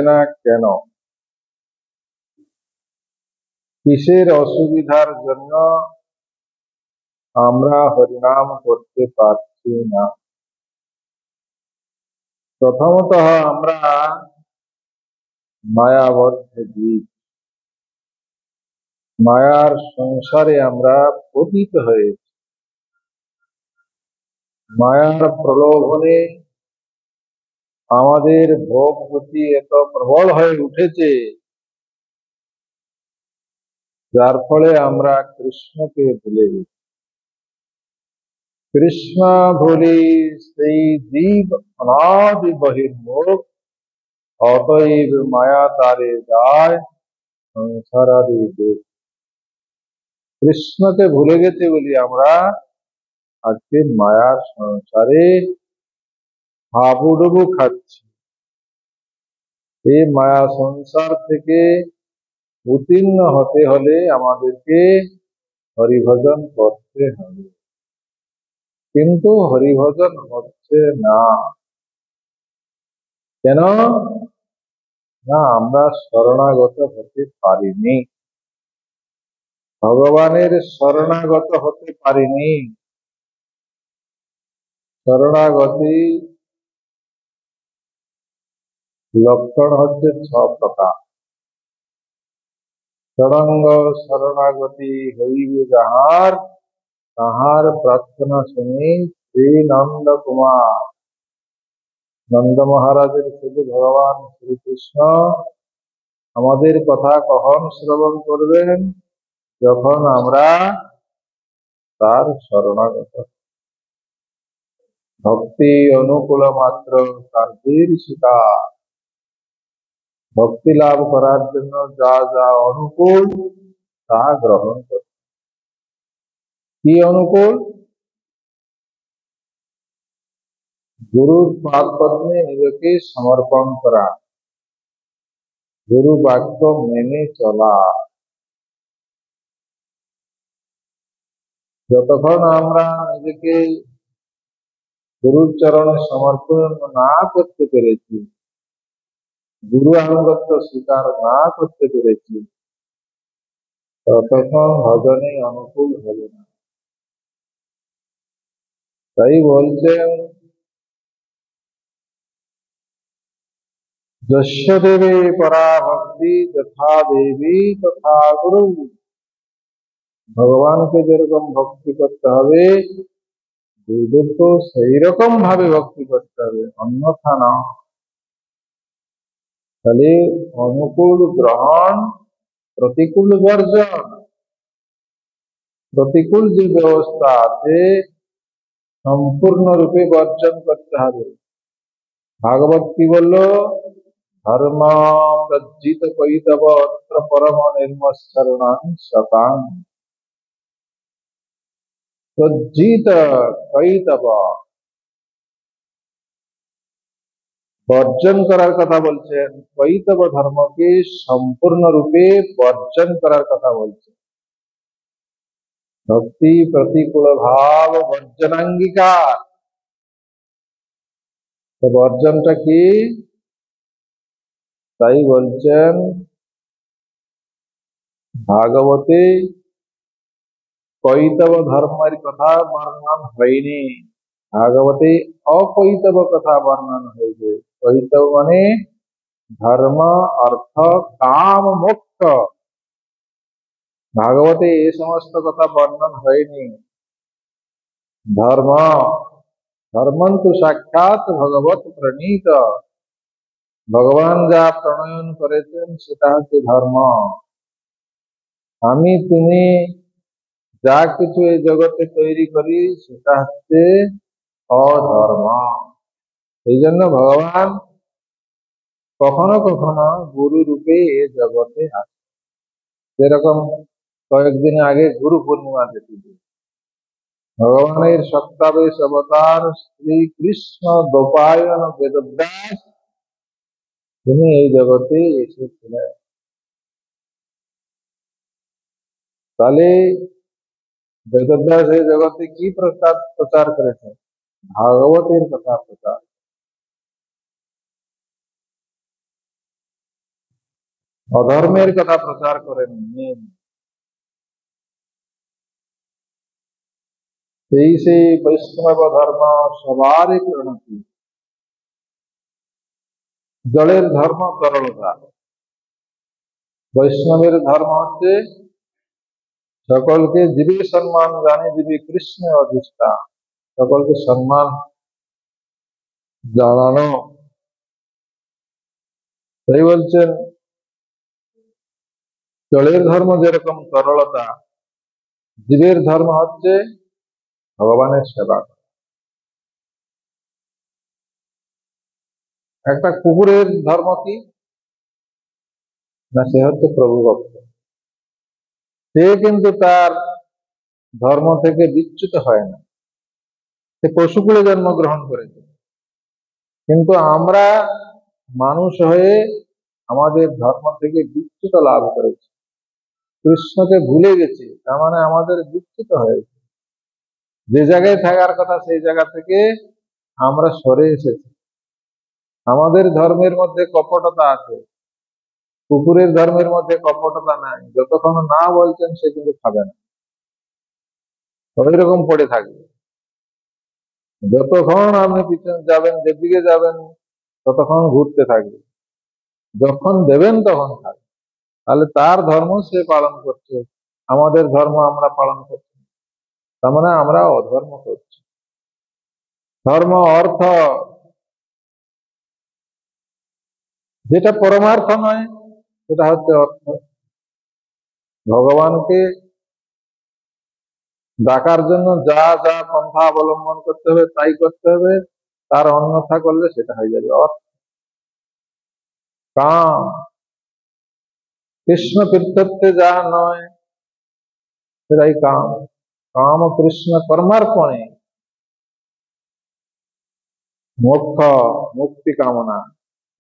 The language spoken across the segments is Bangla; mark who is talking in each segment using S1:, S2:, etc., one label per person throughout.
S1: না কেন? কিসের অসুবিধার জন্য আমরা হরিনাম করতে পারছি না? প্রথমত আমরা মায়াবদ্ধ জীব, মায়ার সংসারে আমরা পতিত হয়েছি। মায়ার প্রলোভনে আমাদের ভোগ গতি এত প্রবল হয়ে উঠেছে, যার ফলে আমরা কৃষ্ণকে ভুলে গেছি। কৃষ্ণ ভুলি সেই জীব অনাদি বহির্মুখ, অতএব মায়া তারে যায় সংসারাদি দুঃখ। কৃষ্ণকে ভুলে গেছে বলি আমরা আজকে মায়ার সংসারে হাবুডুবু খাচ্ছি। এই মায়া সংসার থেকে উত্তীর্ণ হতে হলে আমাদেরকে হরিভজন করতে হবে, কিন্তু হরিভজন হচ্ছে না। কেন না? আমরা শরণাগত হতে পারিনি, ভগবানের শরণাগত হতে পারিনি। শরণাগতি লক্ষণ হচ্ছে 6 প্রকার। ষড়ঙ্গ শরণাগতি হইবে যাহার, তাহার প্রার্থনা শুনি শ্রী নন্দ কুমার। নন্দ মহারাজের ছেলে ভগবান শ্রীকৃষ্ণ আমাদের কথা কখন শ্রবণ করবেন? যখন আমরা তার শরণাগত। ভক্তি অনুকূল মাত্র কার্যের শিকার। ভক্তি লাভ করার জন্য যা যা অনুকূল তা গ্রহণ করতে। কি অনুকূল? গুরুর পাদ পদ্মে নিজেকে সমর্পণ করা, গুরু বাক্য মেনে চলা। যতক্ষণ আমরা নিজেকে গুরুর চরণে সমর্পণ না করতে পেরেছি, গুরু আনুগত্য স্বীকার না করতে পেরেছি, ততক্ষণ ভজনে অনুকূল হবে না। তাই বলছেন, যস্য দেবে পরা ভক্তি যথা দেবী তথা গুরু। ভগবানকে যেরকম ভক্তি করতে হবে, গুরুদেবকে সেই রকম ভাবে ভক্তি করতে হবে, অন্যথা না। তাহলে অনুকূল গ্রহণ, প্রতিকূল বর্জন। প্রতিকূল যে ব্যবস্থা আছে সম্পূর্ণরূপে বর্জন করতে হবে। ভাগবত কি বললো? ধর্ম প্রজ্জিত কৈতব অত্র পরম নির্মৎসরণাং শতাং। প্রজ্জিত কৈতব বর্জন করার কথা বলছেন, কৈতব ধর্মকে সম্পূর্ণরূপে বর্জন করার কথা বলছেন। ভক্তি প্রতিকূল ভাব বর্জনাঙ্গিকার। তো বর্জনটা কি? তাই বলছেন ভাগবতে কৈতব ধর্মের কথা বর্ণন হয়নি, ভাগবতে অকৈতব কথা বর্ণন হয়েছে। কৈতব মানে ধর্ম, অর্থ, কাম, মোক্ষ। ভাগবতে এই সমস্ত কথা বর্ণন হয়নি। ধর্ম, ধর্মন্তু সাক্ষাৎ ভগবত প্রণীত। ভগবান যা প্রণয়ন করেছেন সেটা হচ্ছে ধর্ম। আমি তুমি যা কিছু এই জগতে তৈরি করি সেটা হচ্ছে অধর্ম। এই জন্য ভগবান কখনো কখনো গুরু রূপে এ জগতে আসে। যেরকম কয়েকদিন আগে গুরু পূর্ণিমা দেখেছি, ভগবানের সপ্তাবেশ অবতার শ্রীকৃষ্ণ দ্বৈপায়ন বেদব্যাস তিনি এই জগতে এসেছিলেন। তাহলে বেদব্যাস এই জগতে কি প্রচার করেছেন? ভাগবতের কথা প্রচার। অধর্মের কথা প্রচার করেন। সেই বৈষ্ণব ধর্ম সবারই প্রণতি। জলের ধর্ম তরলতা, বৈষ্ণবের ধর্ম হচ্ছে সকলকে জীবে সম্মান জানে, জীবে কৃষ্ণে অধিষ্ঠান, সকলকে সম্মান জানানো। তাই বলছেন জলের ধর্ম যেরকম তরলতা, জীবের ধর্ম হচ্ছে ভগবানের সেবা। একটা কুকুরের ধর্ম কি না, সে হচ্ছে প্রভু ভক্ত। সে কিন্তু তার ধর্ম থেকে বিচ্যুত হয় না, সে পশুকুলে জন্মগ্রহণ করেছে। কিন্তু আমরা মানুষ হয়ে আমাদের ধর্ম থেকে বিচ্যুত লাভ করেছি, কৃষ্ণকে ভুলে গেছি, তার মানে আমাদের বিচ্যুত হয়েছে। যে জায়গায় থাকার কথা সেই জায়গা থেকে আমরা সরে এসেছি। আমাদের ধর্মের মধ্যে কপটতা আছে, কুকুরের ধর্মের মধ্যে কপটতা নাই। যতক্ষণ না বলছেন সে কিন্তু খাবে না, ওই রকম পড়ে থাকবে। যতক্ষণ আপনি পিছনে যাবেন, যেদিকে যাবেন ততক্ষণ ঘুরতে থাকবে, যখন দেবেন তখন খাবে। তাহলে তার ধর্ম সে পালন করছে, আমাদের ধর্ম আমরা পালন করছি, তার মানে আমরা অধর্ম করছি। ধর্ম অর্থ, যেটা পরমার্থ নয় সেটা হচ্ছে অর্থ। ভগবানকে ডাকার জন্য যা যা পন্থা অবলম্বন করতে হবে তাই করতে হবে, তার অন্যথা করলে সেটা হয়ে যাবে অর্থ। কাম, কৃষ্ণ তীর্থত্বে যা নয় সেটাই কাম। কাম কৃষ্ণ কর্মার্পণে মোক্ষ, মুক্তি কামনা।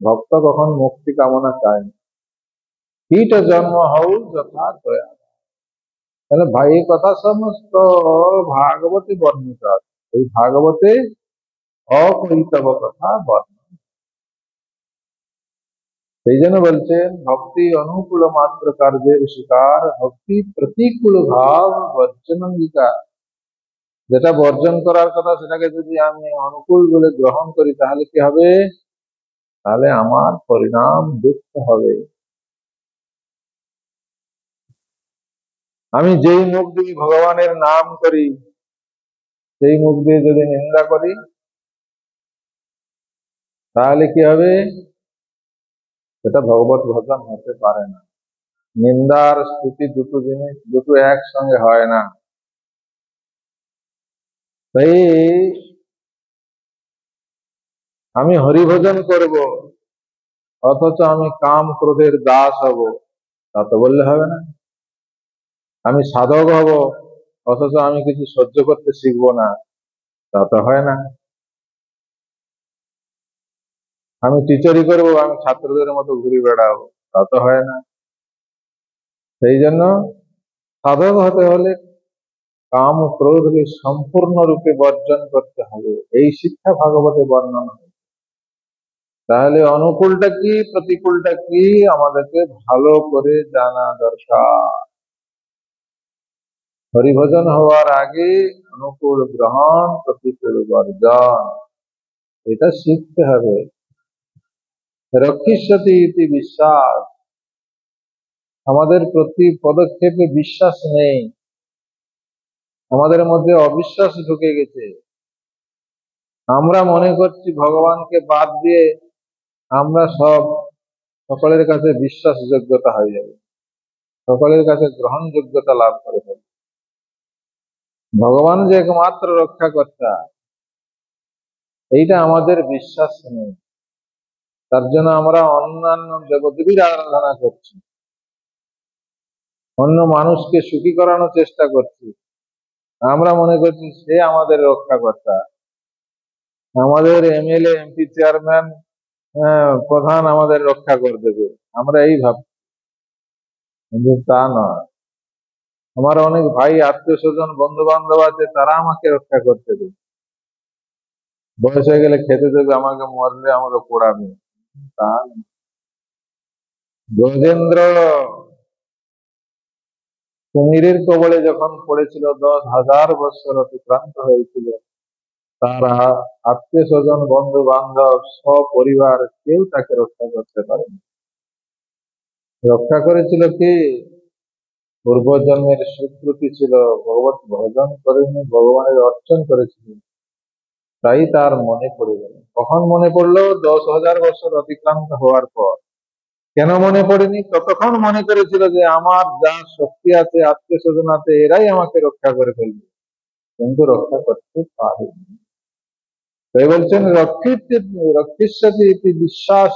S1: ভক্ত কখন মুক্তি কামনা চায় না। কীট জন্ম হও যথা দয়া। তাহলে ভাই এই কথা সমস্ত ভাগবতে বর্ণিত আছে, এই ভাগবতে অকৈতব কথা বর্ণনা। সেই জন্য বলছেন ভক্তি অনুকূল মাত্র কার্যের স্বীকার, ভক্তি প্রতিকূল ভাব বর্জন অঙ্গীকার। যেটা বর্জন করার কথা সেটাকে যদি আমি অনুকূল বলে গ্রহণ করি তাহলে কি হবে, তাহলে আমার পরিণাম দুঃখ হবে। আমি যেই মুখ দিয়ে ভগবানের নাম করি সেই মুখ দিয়ে যদি নিন্দা করি তাহলে কি হবে, সেটা ভগবত ভজন হতে পারে না। নিন্দা আর স্তুতি দুটো জিনিস, দুটো একসঙ্গে হয় না। তাই আমি হরিভজন করব অথচ আমি কাম ক্রোধের দাস হব, তা তো বললে হবে না। আমি সাধক হব অথচ আমি কিছু সহ্য করতে শিখবো না, তা তো হয় না। আমি টিচারি করবো, আমি ছাত্রদের মতো ঘুরে বেড়াবো, তা তো হয় না। সেই জন্য সাধক হতে হলে কাম ও ক্রোধকে সম্পূর্ণরূপে বর্জন করতে হবে, এই শিক্ষা ভাগবতে বর্ণনা। তাহলে অনুকূলটা কি প্রতিকূলটা কি আমাদেরকে ভালো করে জানা দরকার। হরিভজন হওয়ার আগে অনুকূল গ্রহণ, প্রতিকূল বর্জন, এটা শিখতে হবে। রক্ষিষ্যতি ইতি বিশ্বাস, আমাদের প্রতি পদক্ষেপে বিশ্বাস নেই, আমাদের মধ্যে অবিশ্বাস ঢুকে গেছে। আমরা মনে করছি ভগবানকে বাদ দিয়ে আমরা সকলের কাছে বিশ্বাসযোগ্যতা হয়ে যাবে, সকলের কাছে গ্রহণযোগ্যতা লাভ করে ফেলবে। ভগবান যে একমাত্র রক্ষাকর্তা এইটা আমাদের বিশ্বাস নেই, তার জন্য আমরা অন্যান্য দেবদেবীর আরাধনা করছি, অন্য মানুষকে সুখী করানোর চেষ্টা করছি। আমরা মনে করছি সে আমাদের রক্ষাকর্তা, আমাদের এমএলএ এমপি চেয়ারম্যান প্রধান আমাদের রক্ষা করে দেবে, আমরা এই ভাবছি। কিন্তু তা নয়। আমার অনেক ভাই আত্মীয় স্বজন বন্ধু বান্ধব আছে, তারা আমাকে রক্ষা করতে দেবে, বয়স হয়ে গেলে খেতে দেবে, আমাকে মরলে আমাকে পোড়াবে, তা নয়। গজেন্দ্র কুমিরের কবলে যখন পড়েছিল, 10,000 বছর অতিক্রান্ত হয়েছিল, তার আত্মীয় স্বজন, বন্ধু বান্ধব, সপরিবার কেউ তাকে রক্ষা করতে পারেনি। রক্ষা করেছিল কি? পূর্বজন্মের স্বীকৃতি ছিল, ভগবত ভজন করেনি, ভগবানের অর্চন করেছিল, তাই তার মনে পড়ে গেল। কখন মনে পড়লো? 10,000 বছর অতিক্রান্ত হওয়ার পর। কেন মনে পড়েনি? ততক্ষণ মনে করেছিল যে আমার যা শক্তি আছে, আত্মীয় স্বজন আছে, এরাই আমাকে রক্ষা করে ফেলবে, কিন্তু রক্ষা করতে পারেনি। তাই বলছেন রক্ষিষ্যতি ইতি বিশ্বাস।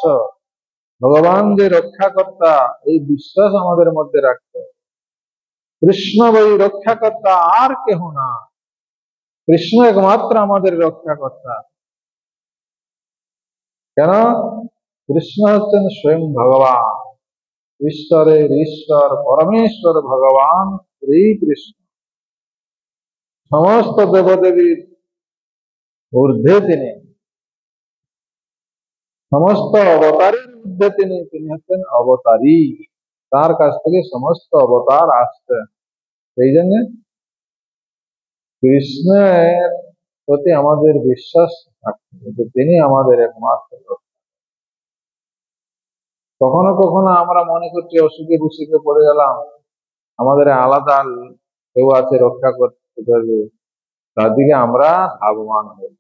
S1: ভগবান যে রক্ষাকর্তা, এই বিশ্বাস আমাদের মধ্যে রাখতে হবে। কৃষ্ণ বই রক্ষাকর্তা, আর কেহ না। কৃষ্ণ একমাত্র আমাদের রক্ষাকর্তা। কেন? কৃষ্ণ হচ্ছেন স্বয়ং ভগবান, ঈশ্বরের ঈশ্বর, পরমেশ্বর ভগবান শ্রীকৃষ্ণ। সমস্ত দেবদেবীর ঊর্ধ্বে তিনি, সমস্ত অবতারের ঊর্ধ্বে তিনি। তিনি হচ্ছেন অবতারী, তার কাছ থেকে সমস্ত অবতার আসছে। সেই জন্য কৃষ্ণের প্রতি আমাদের বিশ্বাস থাকতে হবে, তিনি আমাদের একমাত্র রক্ষা। কখনো কখনো আমরা মনে করছি অসুখে বিসুখে পড়ে গেলাম, আমাদের আলাদা কেউ আছে রক্ষা করতে পারবে, তার দিকে আমরা ধাবমান হই।